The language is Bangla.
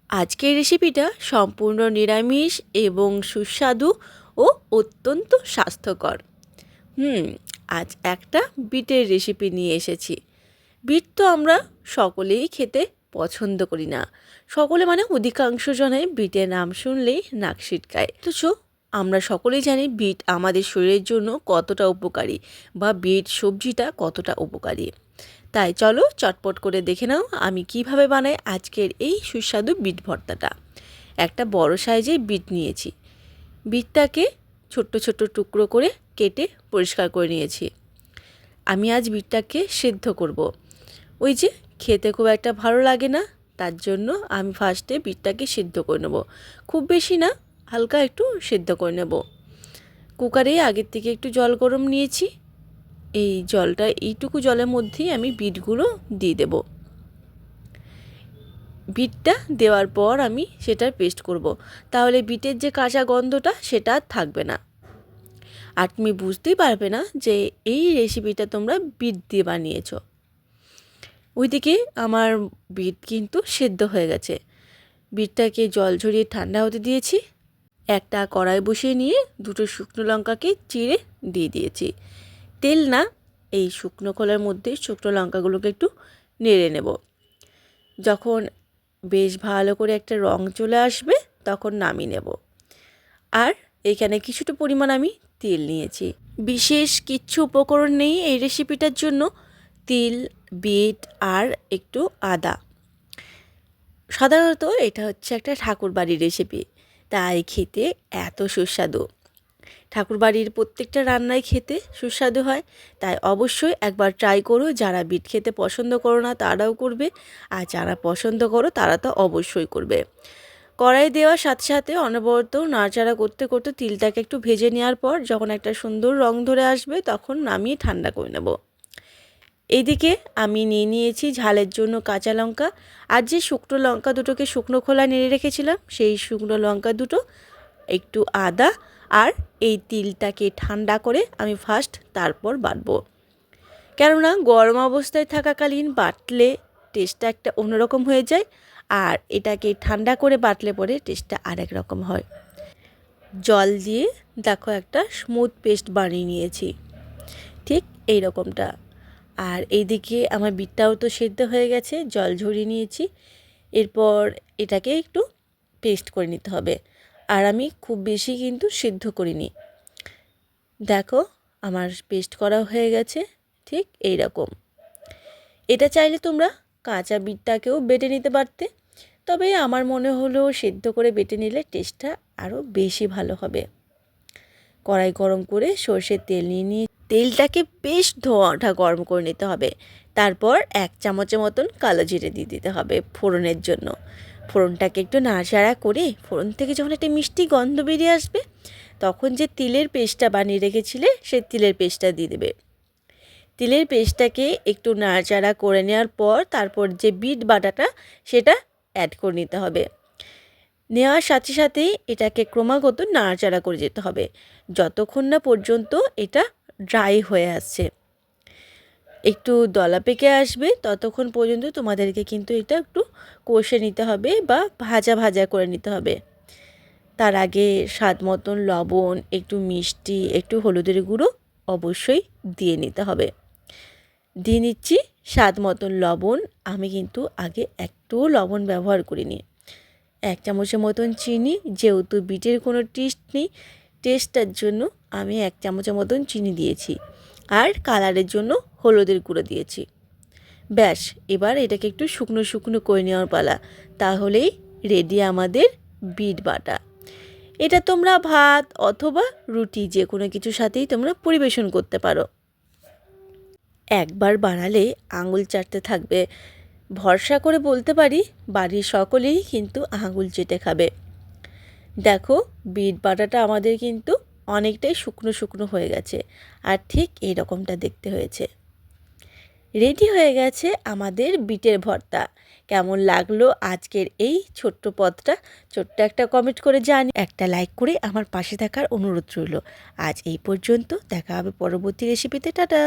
আজকের রেসিপিটা সম্পূর্ণ নিরামিষ এবং সুস্বাদু ও অত্যন্ত স্বাস্থ্যকর। আজ একটা বিটের রেসিপি নিয়ে এসেছি। বিট তো আমরা সকলেই খেতে পছন্দ করি না। সকলে মানে অধিকাংশ জনে বিটের নাম শুনলেই নাক সিটকায়। অথচ আমরা সকলেই জানি বিট আমাদের শরীরের জন্য কতটা উপকারী বা বিট সবজিটা কতটা উপকারী। তাই চলো চটপট করে দেখে নাও আমি কিভাবে বানাই আজকের এই সুস্বাদু বিট ভর্তাটা। একটা বড় সাইজের বিট নিয়েছি। বিটটাকে ছোট্ট ছোট্ট টুকরো করে কেটে পরিষ্কার করে নিয়েছি। আমি আজ বিটটাকে সেদ্ধ করব। ওই যে খেতে খুব একটা ভালো লাগে না, তার জন্য আমি ফার্স্টে বিটটাকে সেদ্ধ করে নেব। খুব বেশি না, হালকা একটু সেদ্ধ করে নেব। কুকারে আগের থেকে একটু জল গরম নিয়েছি। এই জলটা এইটুকু জলের মধ্যেই আমি বিটগুলো দিয়ে দেব। বিটটা দেওয়ার পর আমি সেটার পেস্ট করব। তাহলে বিটের যে কাঁচা গন্ধটা সেটা আর থাকবে না। আর তুমি বুঝতেই পারবে না যে এই রেসিপিটা তোমরা বিট দিয়ে বানিয়েছো। ওইদিকে আমার বিট কিন্তু সেদ্ধ হয়ে গেছে। বিটটাকে জল ঝরিয়ে ঠান্ডা হতে দিয়েছি। একটা কড়াই বসিয়ে নিয়ে দুটো শুকনো লঙ্কাকে চিড়ে দিয়ে দিয়েছি। তেল না, এই শুকনো খোলার মধ্যে শুকনো লঙ্কাগুলোকে একটু নেড়ে নেব। যখন বেশ ভালো করে একটা রং চলে আসবে তখন নামিয়ে নেব। আর এখানে কিছুটা পরিমাণ আমি তেল নিয়েছি। বিশেষ কিচ্ছু উপকরণ নেই এই রেসিপিটার জন্য। তিল, বিট আর একটু আদা। সাধারণত এটা হচ্ছে একটা ঠাকুরবাড়ির রেসিপি, তাই খেতে এত সুস্বাদু। ঠাকুরবাড়ির প্রত্যেকটা রান্নাই খেতে সুস্বাদু হয়, তাই অবশ্যই একবার ট্রাই করো। যারা বিট খেতে পছন্দ করো না তারাও করবে, আর যারা পছন্দ করো তারা তো অবশ্যই করবে। কড়াই দেওয়ার সাথে সাথে অনবরত নাড়াচাড়া করতে করতে তিলটাকে একটু ভেজে নেওয়ার পর যখন একটা সুন্দর রং ধরে আসবে তখন নামিয়ে ঠান্ডা করে নেব। এইদিকে আমি নিয়েছি ঝালের জন্য কাঁচা লঙ্কা, আর যে শুকনো লঙ্কা দুটোকে শুকনো খোলা নেড়ে রেখেছিলাম সেই শুকনো লঙ্কা দুটো, একটু আদা, আর এই তিলটাকে ঠান্ডা করে আমি ফার্স্ট তারপর বাটবো। কেননা গরম অবস্থায় থাকাকালীন বাটলে টেস্টটা একটা অন্যরকম হয়ে যায়, আর এটাকে ঠান্ডা করে বাটলে পরে টেস্টটা আরেক রকম হয়। জল দিয়ে দেখো একটা স্মুথ পেস্ট বানিয়ে নিয়েছি, ঠিক এই রকমটা। আর এইদিকে আমার বিটটাও তো সেদ্ধ হয়ে গেছে, জল ঝরিয়ে নিয়েছি। এরপর এটাকে একটু পেস্ট করে নিতে হবে। আর আমি খুব বেশি কিন্তু সিদ্ধ করিনি। দেখো আমার পেস্ট করা হয়ে গেছে, ঠিক এই রকম। এটা চাইলে তোমরা কাঁচা বিটটাকেও বেটে নিতে পারতে, তবে আমার মনে হলো সেদ্ধ করে বেটে নিলে টেস্টটা আরও বেশি ভালো হবে। কড়াই গরম করে সর্ষের তেল নিয়ে তেলটাকে বেশ ধোঁয়াটা গরম করে নিতে হবে। তারপর 1 চামচের মতন কালো জিরে দিয়ে দিতে হবে ফোড়নের জন্য। ফোড়নটাকে একটু নাড়াচাড়া করে ফোড়ন থেকে যখন একটা মিষ্টি গন্ধ বেরিয়ে আসবে তখন যে তিলের পেস্টটা বানিয়ে রেখেছিলে সেই তিলের পেস্টটা দিয়ে দেবে। তিলের পেস্টটাকে একটু নাড়াচাড়া করে নেওয়ার পর তারপর যে বিট বাটাটা সেটা অ্যাড করে নিতে হবে। নেওয়ার সাথে সাথেই এটাকে ক্রমাগত নাড়াচাড়া করে যেতে হবে যতক্ষণ না পর্যন্ত এটা ড্রাই হয়ে আসছে। একটু দলা পেকে আসবে ততক্ষণ পর্যন্ত তোমাদেরকে কিন্তু এটা একটু কষে নিতে হবে বা ভাজা ভাজা করে নিতে হবে। তার আগে স্বাদ মতন লবণ, একটু মিষ্টি, একটু হলুদের গুঁড়ো অবশ্যই দিয়ে নিতে হবে। দিয়ে নিচ্ছি স্বাদ মতন লবণ। আমি কিন্তু আগে একটুও লবণ ব্যবহার করিনি। 1 চামচের মতন চিনি, যেহেতু বিটের কোনো টেস্ট নেই, টেস্টটার জন্য আমি 1 চামচের মতন চিনি দিয়েছি। আর কালারের জন্য হলুদের গুঁড়ো দিয়েছি। ব্যাস, এবার এটাকে একটু শুকনো শুকনো করে নেওয়ার পালা। তাহলেই রেডি আমাদের বিট বাটা। এটা তোমরা ভাত অথবা রুটি যে কোনো কিছুর সাথেই তোমরা পরিবেশন করতে পারো। একবার বানালে আঙুল চাটতে থাকবে। ভরসা করে বলতে পারি বাড়ির সকলেই কিন্তু আঙুল চেটে খাবে। দেখো বিট বাটাটা আমাদের কিন্তু অনেকটাই শুকনো শুকনো হয়ে গেছে, আর ঠিক এই রকমটা দেখতে হয়েছে। রেডি হয়ে গেছে আমাদের বিটের ভর্তা। কেমন লাগলো আজকের এই ছোট্ট পদটা? ছোট্ট একটা কমেন্ট করে জানি, একটা লাইক করে আমার পাশে থাকার অনুরোধ রইল। আজ এই পর্যন্ত, দেখা হবে পরবর্তী রেসিপিতে। টাটা।